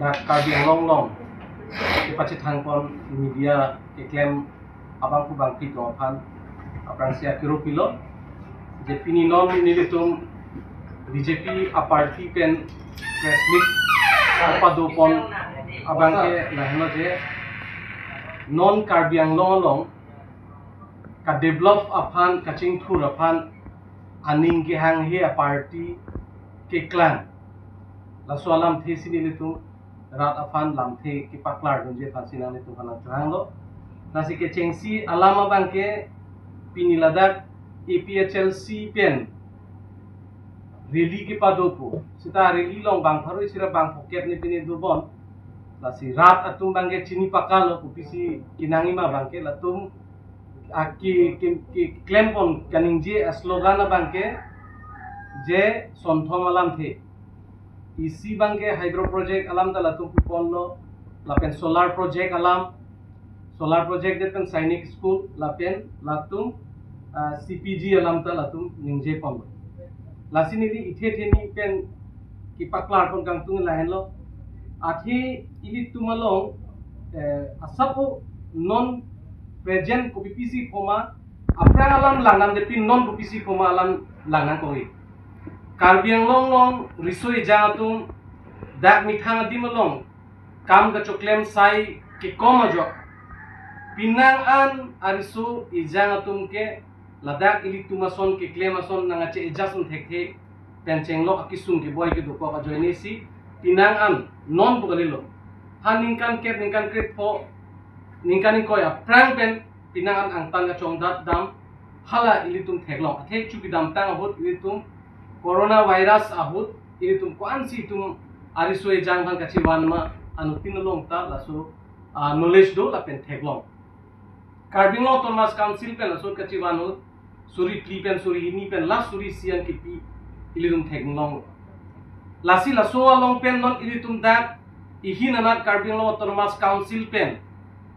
dak karbi long long ipachi thangpon media klaim abang ku bang pito aphan aprang sia kiro pilo je pini non nilitum BJP a party pen press meet apa do pon abang ke lahno je non karbiang long long ka develop aphan kaching thur aphan aning ke hang he a party ke clan la soalam the sinilitum rat afan lamthe ki paklar dunje fasina ni tu kana tranglo nasi ke chengsi alama bangke piniladak EPHLC pen reli ki padopo sita reli long bang pharoi sira bang poket ni pini dubon lasi rat atum bangke chini pakalo kupisi kinangi ma bangke latum aki ki klempon kaningje slogana bangke je sonthom alam the isi bangke hydro project alam tala tu ponlo lapen solar project alam solar project depen sainik school lapen latum CPG alam tala tu ningje ponlo lasini li ithe theni pen ki paklar pon kang tung lahenlo athi ili tumalong asapo non present ko PPC koma apra alam langan depin non PPC koma alam langan koi karbiang long long risoi jangatum dak mithang dimalong kam ga choklem sai ke koma jo pinang an arisu ijangatum ke ladak ili tumason ke klemason nangache ejasun thekhe pencheng lo akisun ke boy ke duko ka joinesi pinang an non bugalilo haningkan krep po ningkan ko ya prang pen pinang an angtang ga chongdat dam hala ili tum theklong athe chuki dam tang hot ili tum coronavirus ahut ini tum kuan si tum arisoi janghan kachi wanma anu tinulong ta laso knowledge do la pen theklong carbing law Thomas council pen laso kachi wanu suri pli pen suri hini pen la suri sian ki pi ilum theklong lasi laso along pen non ilitum dak ihin anat carbing law Thomas council pen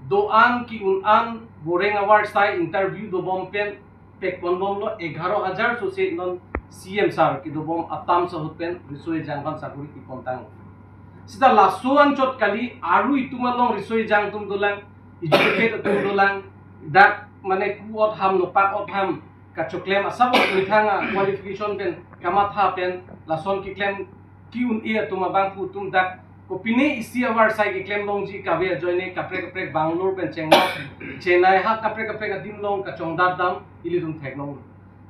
do an ki un an boreng award sai interview do bom pen pek pon bom lo 11000 so se non CM sar ki dobom atam sa hutpen risoi janghan sakuri ki kontang sita lasuan chot kali aru itumalong risoi jang tum dolang educate tum dolang dak mane kuot ham no pak ot ham ka choklem asab mithanga qualification pen kamatha pen lason ki klem ki un e tuma bang pu tum dak ko pine isi awar sai ki klem longji ka ve joine kapre kapre bangalore pen chennai ha kapre kapre ka dim long ka chongdar dam ilidum theklong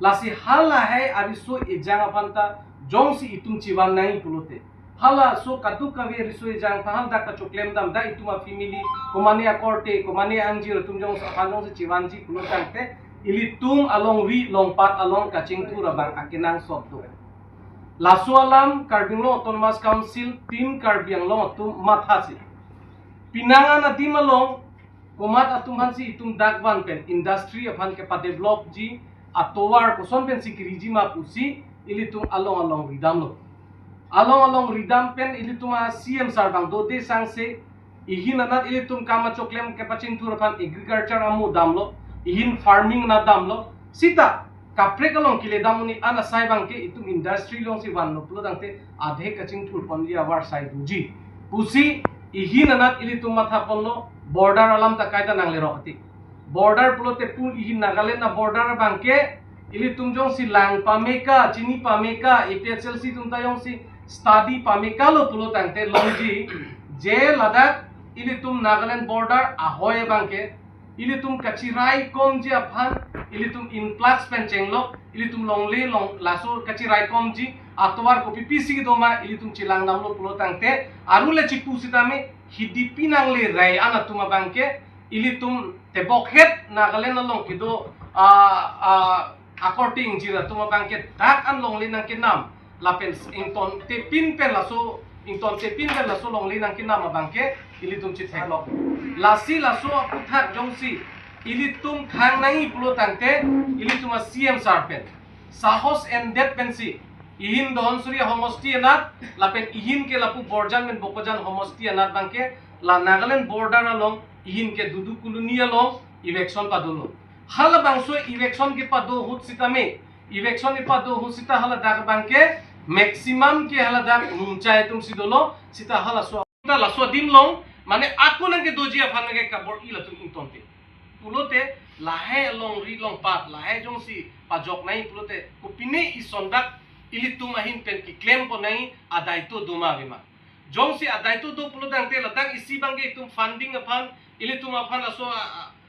lasi hala hai ariso ejang apanta jongsi itum chiwan nai pulote hala so katu kave riso ejang pahal da ka choklem dam da ituma family komania korte komania angjir tum jong sa panong se chiwan ji pulotangte ili tum along wi long pat along kaching tu rabang akinang sotto laso alam karbinglo autonomous council team karbiang long tum mathasi pinangan adimalong komat atum hansi itum dakwan pen industry aphan ke pa develop ji atowar kuson pen sikiriji ma pusi ilitum along ridam lo along ridam pen ilitum CM sarbang do de sangse ihin anat ilitum kama choklem ke paching turpan agriculture amu damlo ihin farming na damlo sita kapre kalong kile damuni ana saibang ke itum industry long si wan no pulo dangte adhe kaching turpan li awar sai duji pusi ihin anat ilitum matha ponlo border alam ta kaita nangle rohati border pulote pun ihin Nagaland na border bangke ili tumjong si lang pameka chini pameka EPHLC tumtayong si study pameka lo pulo tangte longji je ladak ili tum Nagaland border ahoy bangke ili tum kachirai komji aphan ili tum influx penchenglo ili tum longle long laso kachirai komji atwar ko PPC doma ili tum chilang namlo pulo tangte arule chipu sitame hidipi nangle rai ana tuma bangke ili tum tebok het Nagaland along kido according jira tuma bangket dak an long linang kinam lapen ington tepin pen laso ington tepin pen laso long linang kinam bangke ili tum chit heklok lasi laso akuthak jongsi ili tum khang nai pulo tangte ili tum CM sarpen sahos endet pensi ihin don surya homosti anat lapen ihin ke lapu borjan men bokojan homosti anat bangke la Nagaland border along ihin ke dudu kuluni along election padulo hala bangso election ke pado hut sitame election ke pado hut sita hala dak bangke maximum ke hala dak mumchai tum sidolo sita hala so na laso dim long mane aku nang ke doji aphan nang ke kabor i latum intonte pulote lahe long ri long pat lahe jong si pajok nai pulote kupine i sondak ilitum ahin pen ki claim ko nai adai to duma bima jong si adai to do pulotang te latang isi bangge itum funding aphan ilitum aphan laso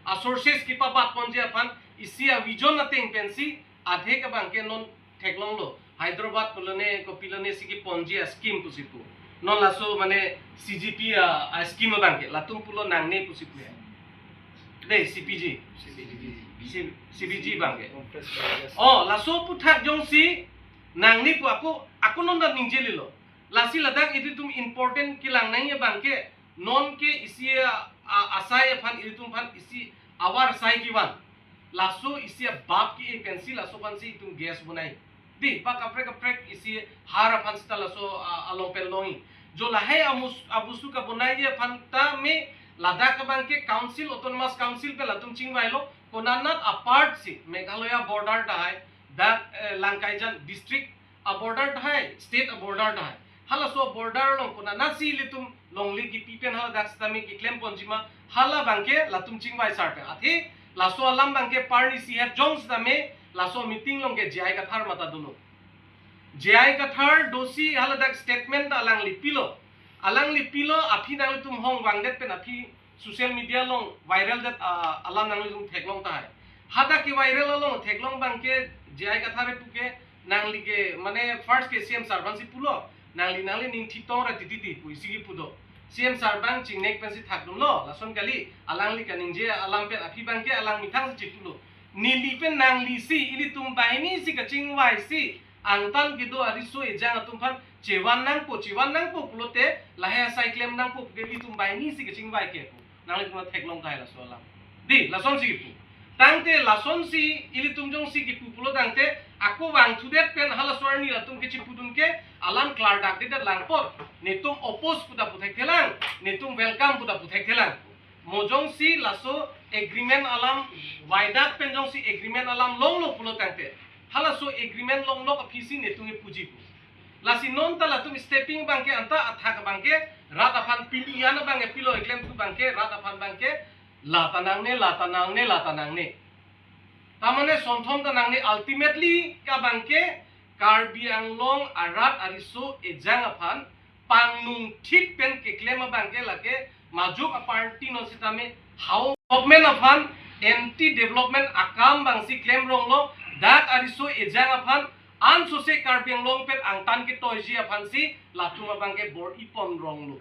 a sources ki pa bat ponje aphan isi a vision ateng pensi adhe ka bangke non theklong lo Hyderabad pulone ko pilone siki ponji scheme pusipu non laso mane CGP a scheme bangke latum pulo nangne pusipu ya de CPG CPG bangke oh laso puthak jong si nangni pu aku non da ningjeli lo lasi ladak itu tum important kilang nai bangke non ke isi asai phan ilitum phan isi awar sai kiwan laso isi bab ki pensi laso pan si tum gas bunai di pak aprek isi har phan sta laso along peloi jo lahe abusu ka bunai ye phan ta me ladak bangke council autonomous council pe latum chingwai lo konanat apart si meghalaya border ta hai da langkaijan district a border ta hai state a border ta hai hala so border long kuna nasi litum longli ki pipen hala dakstami ki claim ponjima hala bangke latum chingbai sarte athi laso alam bangke parni si have jongs dame laso meeting longke jai ka thar mata duno jai ka thar dosi hala dak statement alang lipilo api nang litum hong wangdet pen api social media long viral that alam nang litum theklong ta hai hada ki viral long theklong bangke jai ka thare puke nang like mane first ke CM sarvansi pulo nangli ning thitong ra tititi puisi gi pudo CM sarbang chingnek pensi thakdum lo lason kali alangli kaning je alam pe api bangke alang mithang si chipulo nili pen nangli si ili tum bahini si kaching wai si angtan gido ariso ejang atum phan chewan nang po pulote lahe sai claim nang po geli tum bahini si kaching wai ke nangli tum theklong kai laso alam di lason si pu tangte lason si ili tum jong si ki pulo tangte aku wang thudet pen hala swarni atum kichi pudun ke alam klar dak de langpor netum oppose puda puthek thelang netum welcome puda puthek thelang mojong si laso agreement alam waidak pen jong si agreement alam long lo pulo tangte hala so agreement long lo apisi netum e puji pu lasi non ta latum stepping bangke anta athak bangke rat aphan pilian bangke pilo claim tu bangke rat aphan bangke latanang ne tamane sonthom tanang ne ultimately ka bangke Karbi Anglong arat ariso ejang aphan pangnung thik pen ke claim bangke lake majuk a party no sitame how government aphan anti development akam bangsi claim rong lo dak ariso ejang aphan an so se Karbi Anglong pen angtan ke toji aphan si latuma bangke board ipon rong lo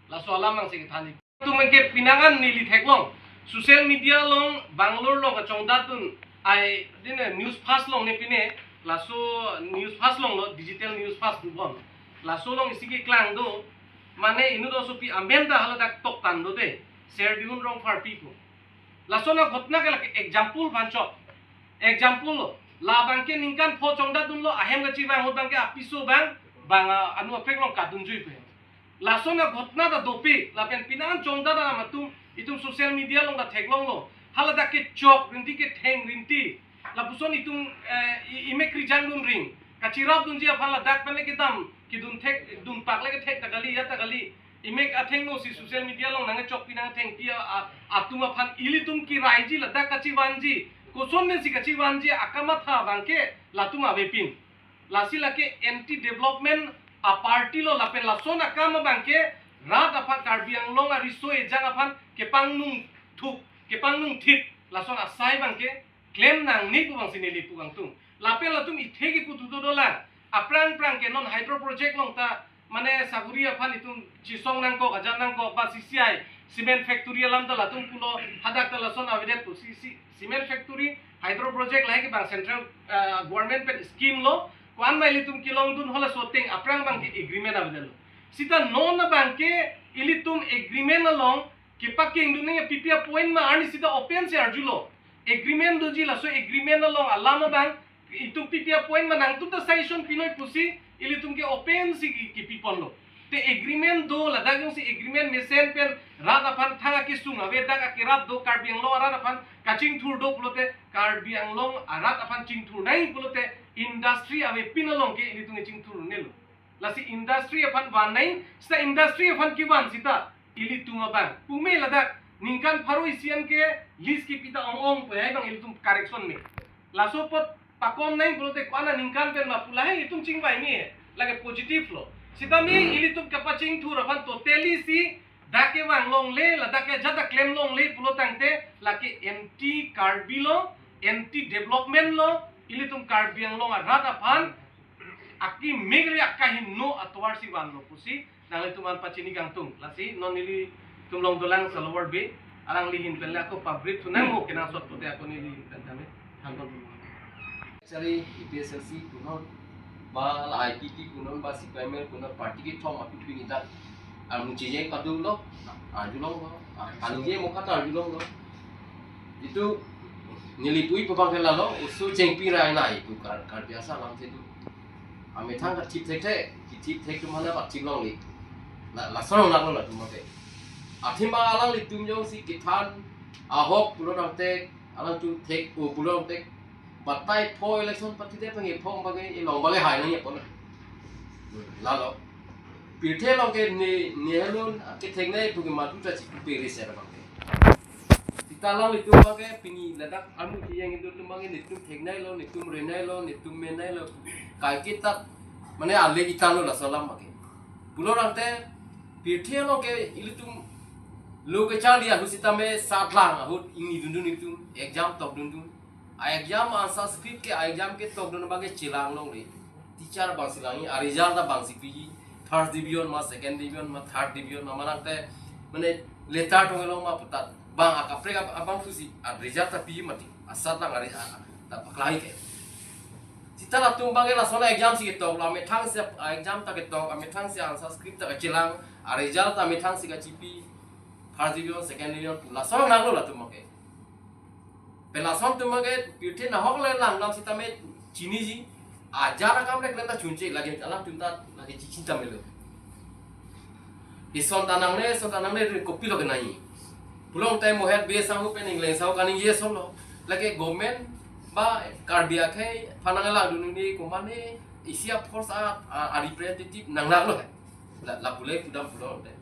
laso alam bangsi thani tumengke pinangan nili theklong social media long Bangalore long chongdatun ai dine news fast long ne pine laso news fast long lo digital news fast dubon laso long isiki klang do mane inu do sopi ambenta hala dak tok tan do de share dihun rong far piku laso na ghotna ke lake example bancho example la bangke ningkan pho chongdatun lo ahem gachi bang bangke apiso bang anu apek long kadun jui pe laso na ghotna da dopi la pen pinan chongda da matum itum social media long da theklong lo hala dak ke chok rinti ke theng rinti la buson itum imek rijang dun ring kachirap dun jia phala dak pele ke dam ki dun thek dun pakle ke thek tagali ya tagali imek atheng no si social media long nang chok pinang theng pia atuma phan ilitum ki raiji la dak kachi wanji koson ne si kachi wanji akama tha bangke latuma bepin lasi lake anti development a party lo lapen lason akama bangke rat apha Karbi Anglong ariso ejang aphan kepangnung thuk kepangnung thik lason asai bangke claim nang ni pubang sinili pugang tung lapel latum ithegi putudo dola aprang prang ke non hydro project long ta mane saguri aphan itum chisong nang ko gajan nang ko ba CCI cement factory alam ta latum pulo hadak ta lason avidet pu cement factory hydro project lahe ke bang central government pe scheme lo kwan mai litum kilong dun hola soteng aprang bangke agreement avidelo sita non bangke ilitum agreement along ke paking dunia PPA point ma ani sida open se arjulo agreement doji la so agreement along alama bang itu PPA point ma nang tu ta session pinoi pusi ili tumke open si ki pipon lo te agreement do la dagong si agreement mesen pen rat aphan thanga ki sunga ve daga ki rat do Karbi Anglong arat aphan kaching thur do pulote Karbi Anglong arat aphan ching thur nai pulote industry ave pinalong ke ili tunge ching thur nelo lasi industry apan wan nai sta industry apan ki wan sita ili tunga bang pume ladak ningkan pharu isian ke list ki pita ong pe bang ili tum correction me laso pot pakom nai bolte kwana ningkan pen ma pulai itum chingbai ni lage positive lo sita mi ili tum kapaching thur apan totally si dake wang long le la dake jada claim long le pulo tangte laki anti carbilo anti development lo ili tum carbiang long rata pan aki megri akahin no atwar si wan lo pusi nang tuman pachini gangtung lasi non ili tum long dolang salawar be arang lihin pelle ako pabrik tunang mo kena sot pote ako ni tantame hangon cari IPSLC kuno ba la IPT kuno ba si PML kuno party ke thom api pini ta amu chije padu lo ajulong lo anije mo kata ajulong lo itu nilipui pabang kela lo usu jengpi rai na itu kar biasa lam itu ame thang ka tip tek tu mana ba long li la sorong na lo tu mate athimba alang li tum jong si kithan ahok pulo dang tek alang tu tek o pulo dang tek batai po election pati de pangi phong bagai long bagai hai na ye pon la lo pirthe long ke ni helon ke theng nei tu ke matu ta chi pe ri se ba ke kita long itu bagai pini ladak amu chi yang itu tu bagai ni tu theng nei lo ni tu re nei lo ni tu me nei lo kai kita mane ale kita lo la salam bagai pulo rang te pirthe long ke ili tu lo ke chali ahu sita me sat lang ahu ini dun itu exam tok dun exam answer script ke exam ke tok dun bagai chilang long ri teacher bang silangi a result da bang sipi first division ma second division ma third division ma manate mane letar tong long ma putat bang akapre abang fusi a result ta pi mati asat lang ari ta paklai ke sita la tung bagai la sona exam si ke tok la me thang se exam ta ke tok me thang se answer script ta ke chilang a result ta me thang si ka chipi first division second division la sona naglo la tum ke pelason tumage pirthe na hok le lang lam sita me chini ji ajara kam rek lenta chunche lagi alam tumta lagi cinta melo ison tanang ne kopi lo kenai pulong tai mohet be sangu pen ingle sau kaning ye solo lagi government ba karbia ke panang la dunu ni komane isia force a representative nang la lo la pule pudam pulo de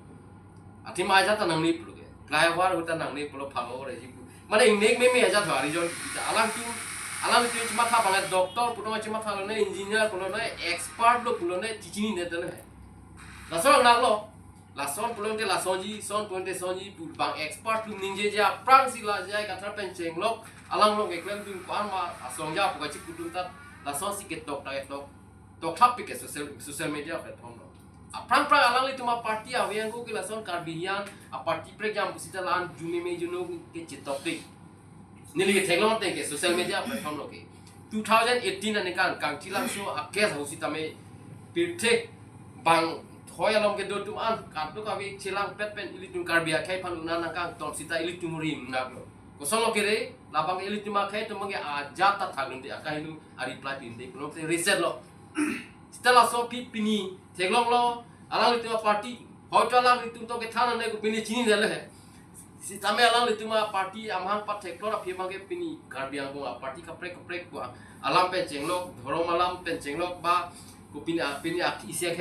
ati ma ja tanang ni pulo ke flyover uta nang ni pulo phago re ji mane ingnek me aja thari jon alam tu cuma tha banget doktor puno cuma tha ne engineer puno ne expert lo puno ne tichini ne tane la son nak lo la son puno te la sonji son puno te sonji bang expert lu ninje ja prang sila ja ka pen cheng lo alang lo ke klem tu kwan ma asong ja pu ka chi putu ta la son si ke tok ta tok thap ke social media platform lo prang alang li tuma party a yang ko ke la son karbian a party pre jam pusita lan juni me juno ke chitok te nili thenglong te ke social media platform lo ke 2018 ane kan kang tilang so a kes hosi tame pirthe bang thoya long ke do tu an kan to ka wi chilang pet pen ili tum karbia khai phaluna na kang ton sita ili tum rim na lo ko solo ke re labang ili tum khai to mangi a jata thagun de akainu a reply tin de ko reset lo stella so pini thenglong lo alang li party hoto alang li tum to ke thana ne ko pini chini de le si tame alang li tuma party amhang pat theklo ra phima ke pini karbiang ko party ka prek ko alam pe chenglok thorom alam pe chenglok ba ko pini isia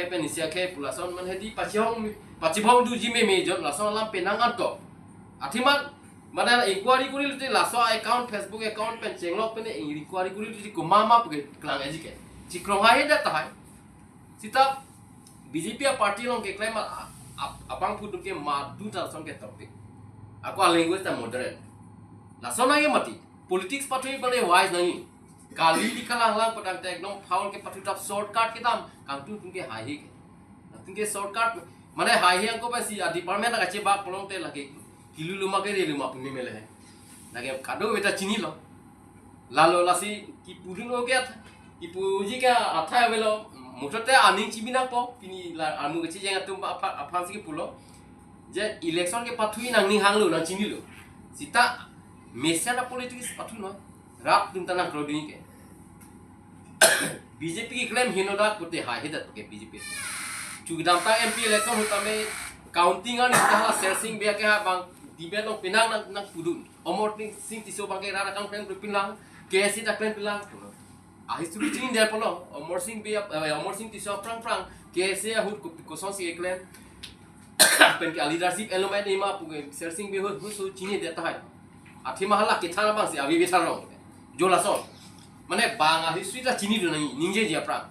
khe pulason man hedi pachibong du jime me jon lason alam pe nang anto athiman mana inquiry kuri li laso account Facebook account pe chenglok pe ne inquiry kuri li ko mama pe klang aji ke chikrong ha da ta sita BJP party long ke claim apang phutu ke ma du ta son ke topic aku language ta moderate la sona ye mati politics pathui bane wise nahi kali di kalang lang padang tek nong faul ke pathui tap shortcut ke tam kang tu ke hai he ke shortcut mane hai he ko pasi a department ka che ba polong te lagi kilu luma ke re luma puni mele hai lagi kado beta chini lo lalo lasi ki pudun o ke ki puji ka atha velo motote aning chibina po pini la amu ke che jang tum aphan si pulo je election ke pathui nang ning hanglu nang chini lo sita mesia na politics pathui no rap tum tanang krodi ke BJP ki claim hinoda kote ha hedat ke BJP chugdam ta MP election hutame counting an istala searching be ke ha bang dibet no pinang nang pudun omor sing tiso bang ke rara kang pen pinang kesi ta pen pinang history chin der polo Omar Singh tisau prang ke se hut ko son si eklen pen ke leadership element ima pu ser sing be hut su chini de ta hai athi mahala ke thana bang si abi be thana jola son mane bang history ta chini do nai ningje je prang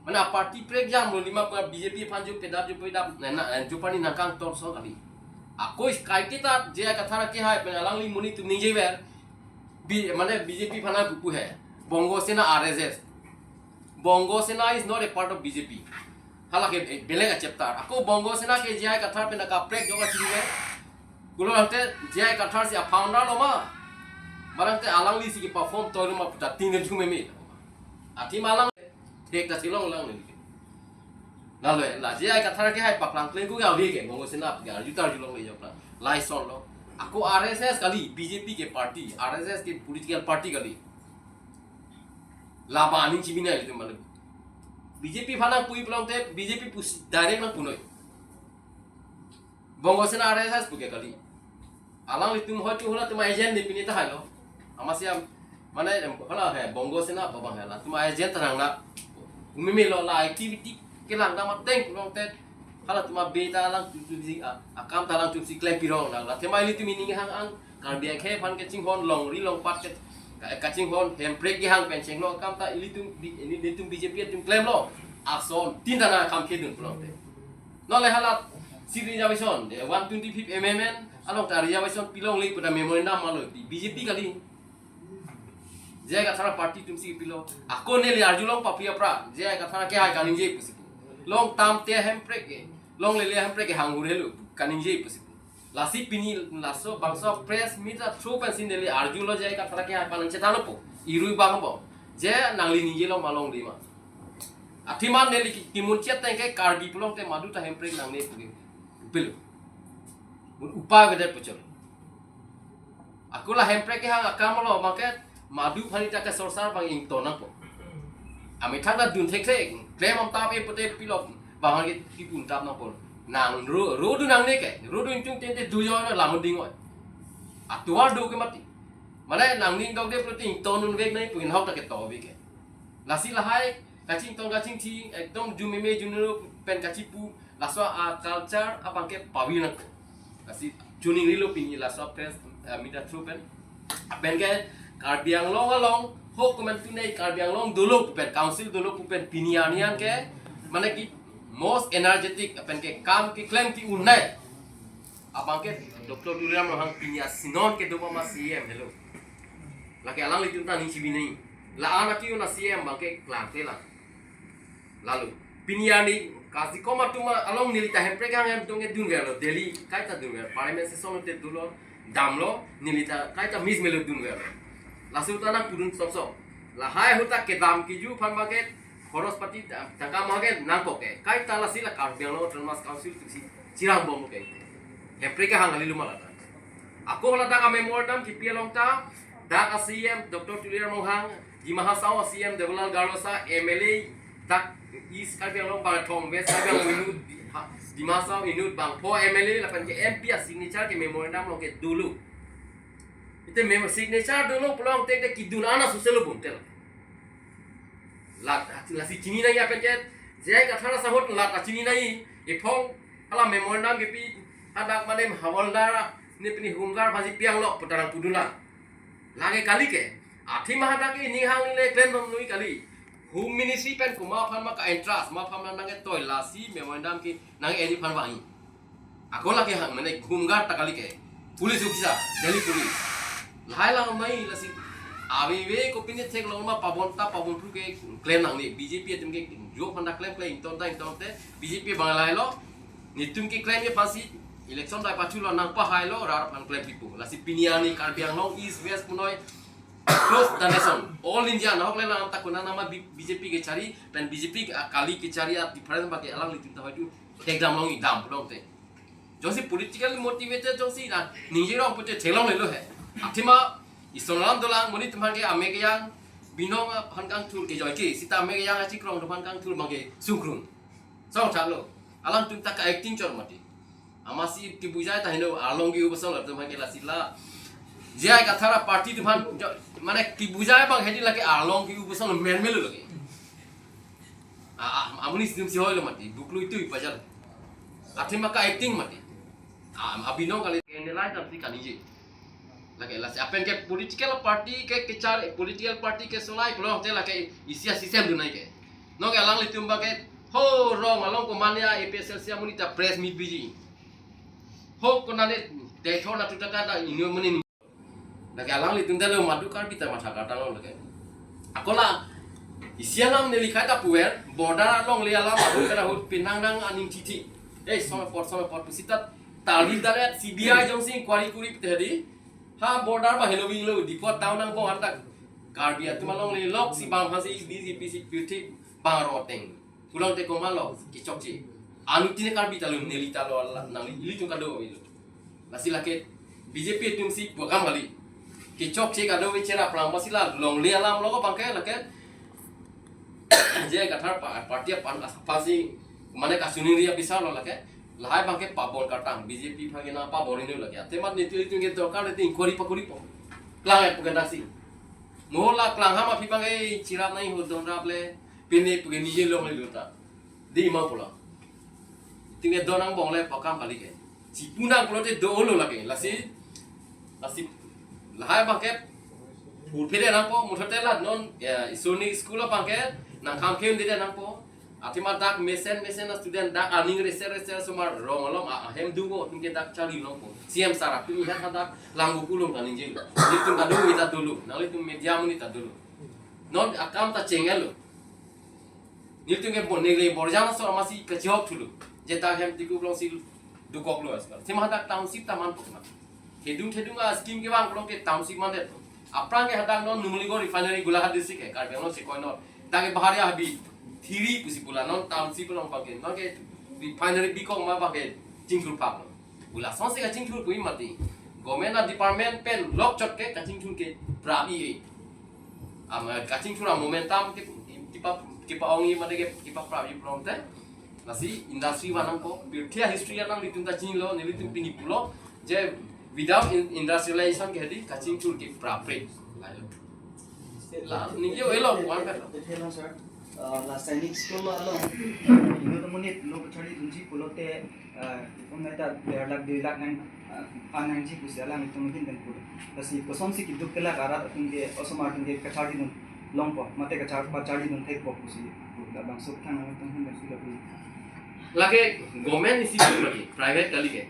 mane party prek jam lo lima ko BJP panju pedap ju pedap na jupani nakang tor so kali ako kai kita je ka thara ke hai pen alang li muni tu ningje ber mane BJP phana buku hai Bongo Sena RSS. Bongo Sena is not a part of BJP. Halake belega chapter. Ako Bongo Sena ke jai kathar pe naka prek joga chini gulo hante jai kathar si founder lo ma. Barangte alang li si ki perform toru ma puta tin ju me me. Ati malang tek ta silong lang ni. Lalu la jai kathar ke hai paklang klen ku ga vi ke Bongo Sena ga jutar julong le jopla. Lai son lo. Ako RSS kali BJP ke party, RSS ke political party kali. Laba aning cibina itu malu. BJP fana pui pulang te BJP pus direct na punoi. Bongo Sena RSS puke kali. Alang itu mohon tu hula tuma agent di pinita halo. Amasya mana hula hai Bongo Sena babang hela. Tuma agent terang na. Umimi lo la activity kelang na mateng pulang te. Hala tuma beta lang tu si akam talang tu si claim pirong na. La tema itu meaning hang kardia ke fan ke cinghon long ri long pat ke kacing hon hemprek gi hang penceng lo kam ta ili tum ini tum BJP tum claim lo akson tin dana kam ke dun pulang te no le halat siri reservation 125 mm along ta reservation pilong le pada memorandum malo BJP kali jaga thara party tum si pilo ako ne le arjulong papia pra jaga thara ke hai kaning je pusi long tam te hemprek ke long le hemprek ke hang urelu kaning je pusi lasi pini laso bangso press mita through pensin deli arjulo jai ka thara ke palang chetano po irui bang bo je nangli nije lo malong di ma athiman neli timun chet teng ke kardi pulong te madu ta hempre nang ne pugi pil upa gede puchol akula hempre ke hang akam lo market madu phani ta ka sorsar bang ing to na po ami thanga dun thek thek claim am ta pe pote pilo bang ke tipun tap na po nang ro du nang ne ke ro du intung te du yo na lam ding oi atua do ke mati mane nang ning dog de protein to nun vek nai puin hok ta ke to vi ke lasi lahai kacing tong kacing thi ekdom ju me junero pen kacipu laso a culture apang ke pawina lasi tuning rilo pini laso press mita trupen pen ke karbiang long along hok komen tunai karbiang long dolo pen council dolo pen pinianian ke mane ki most energetic अपन के काम की क्लेम की उन्नय अपन के doctor tourism हंग पिनिया सिनोन के दोबा मा सीएम हेलो लाके अलांग लितुन ता नीची भी नहीं ला आना की ना सीएम बाके क्लांते ला lalu पिनिया नी काजी कोमा तुमा अलोंग निलिता हेम्प्रे का हम तुंगे दुंगे लो दिल्ली काइता दुंगे पार्लियामेंट सेशन ते दुलो दामलो निलिता काइता मिस मेलो दुंगे लासु ता ना पुरुन सब ला हाय होता के दाम की जू फन बाके Horospati tangka mage nangko ke kai tala sila karbiang lo termas council tu cirang bom ke hepre ke hang lilu malata ako wala ta memorandum ki pialong ta da CM Dr. Tuliar Mohang di Mahasau CM Devalal Garosa MLA tak is karbiang lo bang thong west karbiang minut di Mahasau minut bang po MLA lapan ke MP signature ke memorandum lo ke dulu itu memang signature dulu pulang tek tek kidunana suselo bom tel la si chini nai apen ket jai ka thara sahot la ta chini nai e phong hala memorandum ke pi hadak mane hawaldar ne pini hungar bhaji piang lo putarang pudula lage kali ke athi mahada ke ni hang le claim dom nui kali home ministry pen kuma phan ma ka interest ma phan nang ke toy la si memorandum ke nang eni phan ba hi ako la ke mane hungar ta kali ke police officer Delhi police lai la mai la si awi we ko pini thek lo ma pabon pru ke claim nang ni BJP tum ke jo phanda claim ton te BJP bangalai lo ni tum ke claim ye pasi election dai pachu lo nang pa hai lo rar phan claim pipu la si piniani karbiang long east west punoi close the nation all India na hokle na ta kuna nama BJP ke cari pen BJP kali ke cari at different ba ke alang litin ta haju tek dam long dam long te josi political motivated josi na ninje ro pute thelong le lo hai athima Isolam dolang muni teman ke ame ke yang binong hankang tur ke joy ke sita ame ke yang aci krong depan kang tur bangke sungkrung song thalo alang tum tak acting chor mati amasi ki bujai ta hino along ki ubasol teman ke la sila jai ka thara party teman মানে কি বুঝায় bang hedi lagi along ki ubusan men melu lagi amuni sim si hoilo mati duklu itu ipajal ati maka acting mati abino kali kenelai tapi kan ije lagi las apa yang ke political party ke kecar political party ke solai kalau hotel lagi isia sistem dunai ke no ke alang litum ba ke ho rong along ko mania EPSL sia munita press meet biji ho ko nane de thona tutaka ta inyo muni lagi alang litum ta lo madu kar bita matha kata lo lagi akola isialam ne likhai ta puer border along le alam adu kara hut pinang nang aning titi some pot pusita tali daret CBI jong sing kwari kuri tedi ha border ba hello wing lo dipot down nang bong antak karbia tumalong le lok si bang hasi BGPC piti bang roteng pulang te komalo kicokci anu tine karbi talo nelita lo nang ili tung kado itu lasi lake BJP tum si bokam kali kicokci kado wicara plang masila long le alam lo ko bangke lake je kathar party pan pasi mane kasuning ria bisa lo lake lahai bangke pabon katang BJP phage na pabon ini lagi temat nitu itu nge dokar itu inkori pakuri po klang pugandasi mola klang hama phi bangai chira nai ho don rable pene puge nije lo ngai luta di ma pola tinge donang bong le pakam kali ke cipuna pulo te do lo lagi lasi lahai bangke phur phire na po muthote la non isoni school bangke nang kham khem de nang po atima dak mesen na student dak aning reser sumar rongolom hem dungo tinge dak chali long po CM sara pini ha dak langgu kulung aning jeng litum kadu ita dulu nali tum media muni ta dulu non akam ta chengelo nitu ke bonele borjana so amasi kachok thulu jeta hem tiku blong sil dukok lo askal sima dak township taman pokma hedung a scheme ke bang blong ke township mane to aprang ke hadak non numuligo refinery gulahat disi ke kar beno se koino take baharia habi thiri pusi pula non township long pake non ke refinery bikong ma pake jingthul pak gula sonse ka jingthul pui mati government department pen lock chot ke ka jingthul ke prabi ka jingthul momentum ke kipa ongi made ke kipa prabi promte nasi industry wanang ko birthia history anang litum ta jing lo nilitum pini pulo je without industrialization ke hedi ka jingthul ke prapre la ni yo elo wan ka la sainik school alo ino to munit lo chari tunji pulote oneta 1.5 lakh nang anang ji kusala mi tumkin kan pur kasi kosom si kiduk kala kara tunge osoma tunge kachari dun longpo mate kachari dun thek pok kusi la bang sok thang nang tung hin si labi lage government institute lagi private kali ke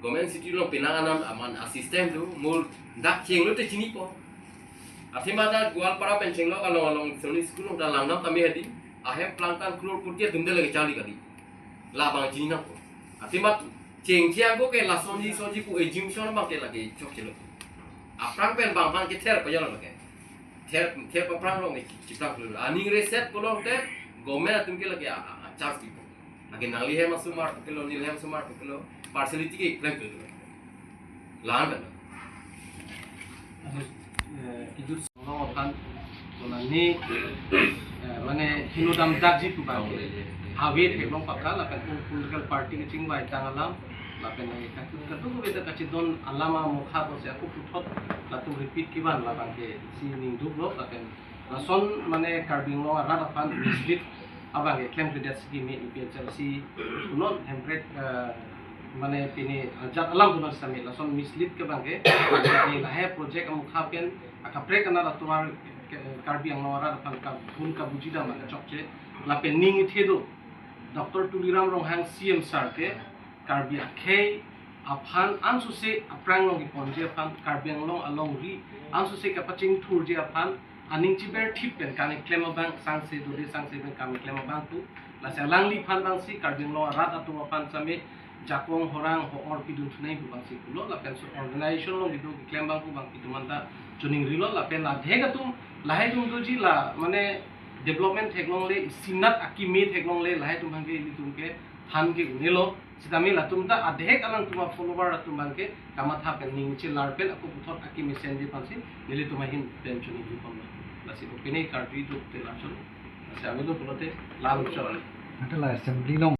government institute lo pinanganam aman assistant tu mur dak cheng lo te chini po athimada Gwalpara pencheng lo along soni school da langnam kami hadi ahem plantan klor purtia dumde lagi chali kali la bang chini na po athimat cheng chiang ko ke la sonji pu ejimson bang ke lagi chok chelo aprang pen bang bang ke ther pajal lagi ther aprang lo ni chiplang lo aning reset ko lo te government tum ke lagi charge tipo lagi nali he masumar kilo nil he masumar kilo partiality ke claim kilo lan idut song kan tonani mane hinodam dakji tu bang hawe thebong pakka la kan political party ke chingbai tangalam la pen ai ka tu ko beta ka chidon alama mukha ko se aku puthot la tu repeat kiban la bang ke si ning duk lo la pen la son mane carbing lo ra fan mislead abang ke claim to that scheme ni PHLC non hemprek mane pini jat alam tu sami la son mislead ke bang ke ni la he project mukha pen akaprek na la tuar karbi ang nawara pan ka bun ka bujida man chokche la pen ning thedo Dr. Tuliram Ronghang CM sir ke karbi akhe aphan ansu se aprang long ponje aphan karbi ang long along ri ansu se ka paching thur je aphan aning chiber thip pen kan claim bank sang se do sang se ben kam claim bank tu la sa lang li phan bang si karbi ang long rat atu aphan same jakong horang ho or pidun thunai bu bang si pulo la pen organization long bidu claim bank ku bang pitu manta chuning rilo la pen la dhega tum lahai tum doji la mane development theklong le sinat akimi theklong le lahai tum bangke ini tum ke han ke unelo sidami la tum ta adhek alang tuma follower tum bangke kama tha pen ning che lar pen aku puthot akimi sen je pansi nili tuma hin pen chuning ri pam la si pine card ri tu te la chon sa ame do pulote la chon atala assembly long